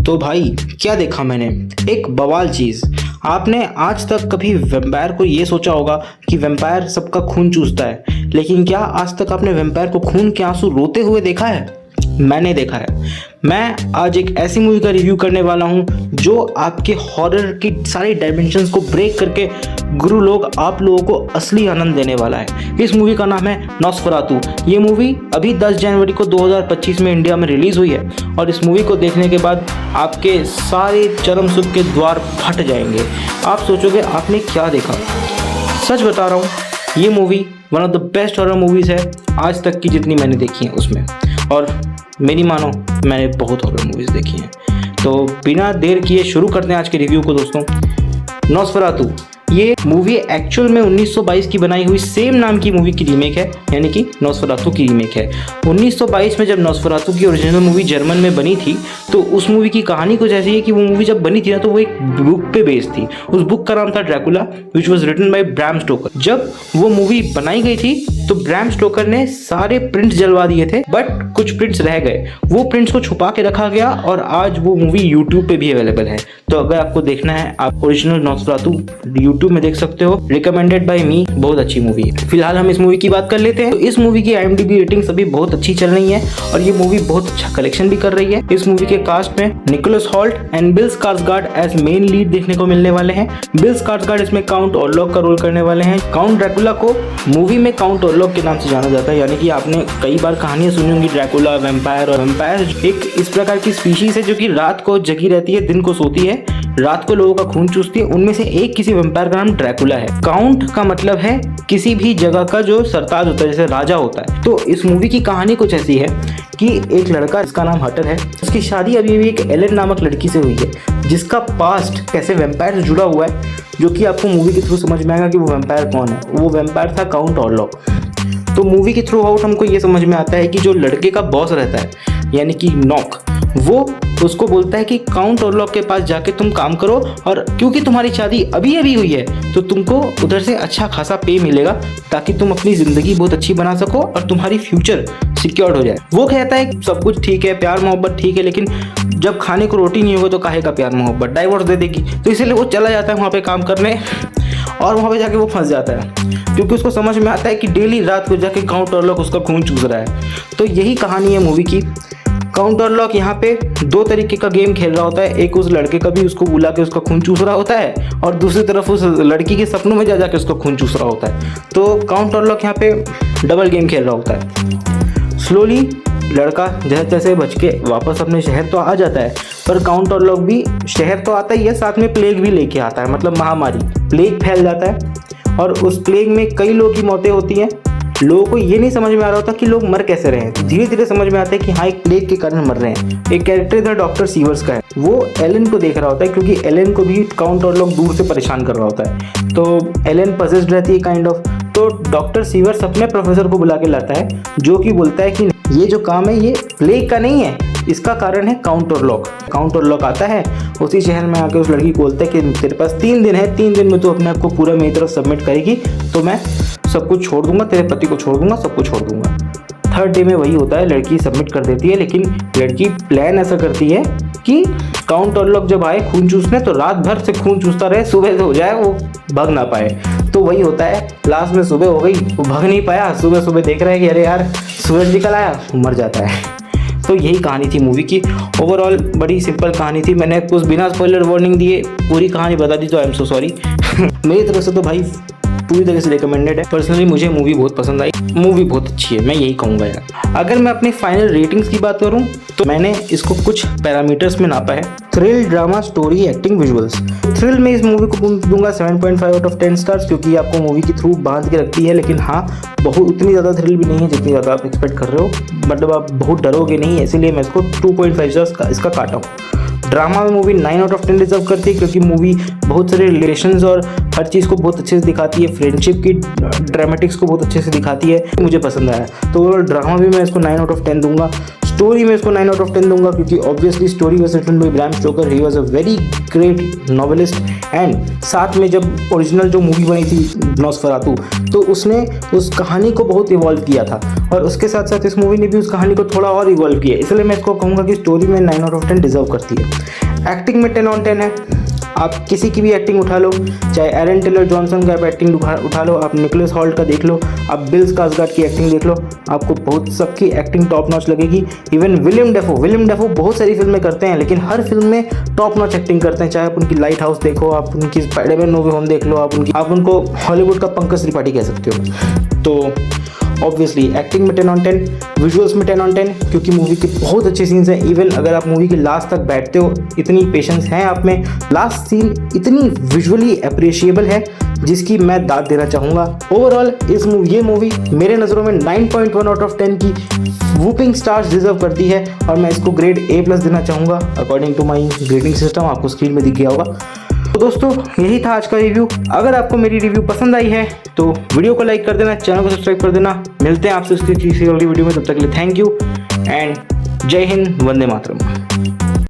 तो भाई क्या देखा मैंने, एक बवाल चीज़। आपने आज तक कभी वैम्पायर को ये सोचा होगा कि वैम्पायर सबका खून चूसता है, लेकिन क्या आज तक आपने वैम्पायर को खून के आंसू रोते हुए देखा है? मैंने देखा है। मैं आज एक ऐसी मूवी का रिव्यू करने वाला हूं जो आपके हॉरर की सारी डायमेंशंस को ब्रेक करके गुरु लोग आप लोगों को असली आनंद देने वाला है। इस मूवी का नाम है नॉस्फेरातु। ये मूवी अभी 10 जनवरी को 2025 में इंडिया में रिलीज हुई है और इस मूवी को देखने के बाद आपके सारे चरम सुख के द्वार फट जाएंगे। आप सोचोगे आपने क्या देखा। सच बता रहा हूँ, ये movie one of the best horror movies है आज तक की जितनी मैंने देखी है उसमें, और मेरी मानो मैंने बहुत हॉरर मूवीज़ देखी हैं। तो बिना देर किए शुरू करते हैं आज के रिव्यू को दोस्तों। नॉस्फेरातु ये मूवी एक्चुअल में 1922 की बनाई हुई सेम नाम की मूवी की रीमेक है, यानी कि नॉस्फेरातु की रीमेक है। 1922 में जब नॉस्फेरातु की ओरिजिनल मूवी जर्मन में बनी थी तो उस मूवी की कहानी कुछ ऐसी है कि वो मूवी जब बनी थी ना तो वो एक बुक पे बेस्ड थी। उस बुक का नाम था Dracula, which was written by Bram Stoker. जब वो मूवी बनाई गई थी तो ब्रैम स्टोकर ने सारे प्रिंट्स जलवा दिए थे, बट कुछ प्रिंट्स रह गए। वो प्रिंट्स को छुपा के रखा गया और आज वो मूवी यूट्यूब पे भी अवेलेबल है। तो अगर आपको देखना है आप ओरिजिनल नॉस्फेरातु यूट्यूब में देख सकते हो। रिकमेंडेड बाय मी, बहुत अच्छी मूवी है। फिलहाल हम इस मूवी की बात कर लेते हैं। तो इस मूवी की IMDb रेटिंग्स अभी बहुत अच्छी चल रही है और ये मूवी बहुत अच्छा कलेक्शन भी कर रही है। इस मूवी के कास्ट में Nicholas Hoult and Bill Skarsgard as main lead देखने को मिलने वाले हैं। बिल स्कार्सगार्ड इसमें काउंट ऑरलॉक का रोल करने वाले हैं। काउंट ड्रैकुला को मूवी में काउंट ऑरलॉक के नाम से जाना जाता है, यानी कि आपने कई बार कहानियां सुनी होंगी ड्रैकुला, वैम्पायर। और वैम्पायर एक इस प्रकार की स्पीशीज है जो कि रात को जगी रहती है, दिन को सोती है, रात को लोगों का खून चूसती है। उनमें से एक किसी वैम्पायर का नाम ड्रैकुला है। काउंट का मतलब है किसी भी जगह का जो सरताज होता है, जैसे राजा होता है। तो इस मूवी की कहानी कुछ ऐसी है कि एक लड़का जिसका नाम हटर है, उसकी शादी अभी भी एक एलन नामक लड़की से हुई है जिसका पास्ट कैसे वैम्पायर से जुड़ा हुआ है, जो कि आपको मूवी के थ्रू समझ में आएगा कि वो वैम्पायर कौन है। वो वैम्पायर था काउंट ऑरलॉक। तो मूवी के थ्रू आउट हमको ये समझ में आता है कि जो लड़के का बॉस रहता है, यानी कि नॉक, वो उसको बोलता है कि काउंट ऑरलॉक के पास जाके तुम काम करो, और क्योंकि तुम्हारी शादी अभी अभी हुई है तो तुमको उधर से अच्छा खासा पे मिलेगा ताकि तुम अपनी ज़िंदगी बहुत अच्छी बना सको और तुम्हारी फ्यूचर सिक्योर्ड हो जाए। वो कहता है सब कुछ ठीक है, प्यार मोहब्बत ठीक है, लेकिन जब खाने को रोटी नहीं होगा तो काहे का प्यार मोहब्बत, डाइवोर्स दे देगी। तो इसलिए वो चला जाता है वहाँ पे काम करने और वहाँ पे जाके वो फंस जाता है, क्योंकि उसको समझ में आता है कि डेली रात को जाके काउंट ऑरलॉक उसका खून चूस रहा है। तो यही कहानी है मूवी की। काउंट ऑरलॉक यहाँ पे दो तरीके का गेम खेल रहा होता है। एक उस लड़के का भी उसको बुला के उसका खून चूस रहा होता है, और दूसरी तरफ उस लड़की के सपनों में जा जाके उसका खून चूस रहा होता है। तो काउंट ऑरलॉक यहाँ पे डबल गेम खेल रहा होता है। स्लोली लड़का जैसे तैसे बच के वापस अपने शहर तो आ जाता है, पर काउंट ऑरलॉक भी शहर तो आता ही है, साथ में प्लेग भी लेके आता है, मतलब महामारी। प्लेग फैल जाता है और उस प्लेग में कई लोगों की मौतें होती हैं। लोगों को ये नहीं समझ में आ रहा होता कि लोग मर कैसे रहे हैं। धीरे धीरे समझ में आता है कि हाँ, एक प्लेग के कारण मर रहे हैं। एक कैरेक्टर इधर डॉक्टर सीवर्स का है, वो एलन को देख रहा होता है क्योंकि एलन को भी काउंट ऑरलॉक दूर से परेशान कर रहा होता है। तो एलन पजेस्ड रहती है काइंड ऑफ। तो डॉक्टर सीवर्स अपने प्रोफेसर को बुला के लाता है, जो कि बोलता है कि ये जो काम है ये प्लेग का नहीं है, इसका कारण है काउंट ऑरलॉक। काउंट ऑरलॉक आता है उसी शहर में आके उस लड़की को बोलता है कि तेरे पास 3 दिन है, 3 दिन में तू अपने आप को पूरा मेरी तरफ सबमिट करेगी तो मैं सब कुछ छोड़ दूंगा, तेरे पति को छोड़ दूंगा, सब कुछ छोड़ दूंगा। 3rd डे में वही होता है, लड़की सबमिट कर देती है, लेकिन लड़की प्लान ऐसा करती है कि काउंट ऑरलॉक जब आए खून चूसने तो रात भर से खून चूसता रहे, सुबह हो जाए वो भाग ना पाए। तो वही होता है, लास्ट में सुबह हो गई, वो भाग नहीं पाया। सुबह सुबह देख रहा है कि अरे यार सूरज निकल आया, वो मर जाता है। तो यही कहानी थी मूवी की। ओवरऑल बड़ी सिंपल कहानी थी। मैंने कुछ बिना स्पॉइलर वार्निंग दिए पूरी कहानी बता दी, तो आई एम सो सॉरी। मेरी तरफ से तो भाई पूरी तरह से रिकमेंडेड है। पर्सनली मुझे मूवी बहुत पसंद आई, मूवी बहुत अच्छी है, मैं यही कहूँगा यार। अगर मैं अपनी फाइनल रेटिंग्स की बात करूँ तो मैंने इसको कुछ पैरामीटर्स में नापा है। Thrill, drama, story, acting, visuals. Thrill में इस मूवी को दूंगा 7.5 आउट ऑफ 10 स्टार्स, क्योंकि आपको मूवी के थ्रू बांध के रखती है, लेकिन हाँ बहुत उतनी ज़्यादा थ्रिल भी नहीं है जितनी ज़्यादा आप एक्सपेक्ट कर रहे हो, मतलब आप बहुत डरोगे नहीं, इसीलिए मैं इसको 2.5 स्टार्स इसका काटा हूँ। ड्रामा में मूवी 9 आउट ऑफ 10 डिजर्व करती है, क्योंकि मूवी बहुत सारे रिलेशंस और हर चीज़ को बहुत अच्छे से दिखाती है, फ्रेंडशिप की ड्रामेटिक्स को बहुत अच्छे से दिखाती है, मुझे पसंद आया। तो ड्रामा भी मैं इसको 9 आउट ऑफ 10 दूंगा। स्टोरी में इसको 9 आउट ऑफ 10 दूंगा, क्योंकि obviously story was written by Bram Stoker, he was a very great novelist. And साथ में जब ओरिजिनल जो मूवी बनी थी नॉस्फेरातु, तो उसने उस कहानी को बहुत इवॉल्व किया था, और उसके साथ साथ इस मूवी ने भी उस कहानी को थोड़ा और इवॉल्व किया, इसलिए मैं इसको कहूँगा कि स्टोरी में 9 आउट ऑफ 10 डिजर्व करती है। एक्टिंग में 10 ऑन 10 है। आप किसी की भी एक्टिंग उठा लो, चाहे एरन टेलर जॉनसन का आप एक्टिंग उठा लो, आप निकोलस हॉल्ट का देख लो, आप बिल स्कार्सगार्ड की एक्टिंग देख लो, आपको बहुत सबकी एक्टिंग टॉप नॉच लगेगी। इवन विलियम डेफो बहुत सारी फिल्में करते हैं, लेकिन हर फिल्म में टॉप नॉच एक्टिंग करते हैं। चाहे आप उनकी लाइट हाउस देखो, आप उनकी स्पाइडरमैन नो वे होम देख लो, आप उनको हॉलीवुड का पंकज त्रिपाठी कह सकते हो। तो ऑब्वियसली एक्टिंग में 10 ऑन 10, विजुअल्स में 10 ऑन 10, क्योंकि मूवी के बहुत अच्छे सीन्स हैं। इवन अगर आप मूवी के लास्ट तक बैठते हो, इतनी पेशेंस है आप में, लास्ट सीन इतनी विजुअली अप्रिशिएबल है जिसकी मैं दाद देना चाहूँगा। ओवरऑल ये मूवी मेरे नज़रों में 9.1 आउट ऑफ 10 की वूपिंग स्टार्स डिजर्व करती है, और मैं इसको ग्रेड A+ देना चाहूँगा according to my grading system. आपको स्क्रीन में दिख गया होगा। तो दोस्तों यही था आज का रिव्यू। अगर आपको मेरी रिव्यू पसंद आई है तो वीडियो को लाइक कर देना, चैनल को सब्सक्राइब कर देना। मिलते हैं आपसे उसकी किसी अगली वीडियो में, तब तक के लिए थैंक यू एंड जय हिंद, वंदे मातरम।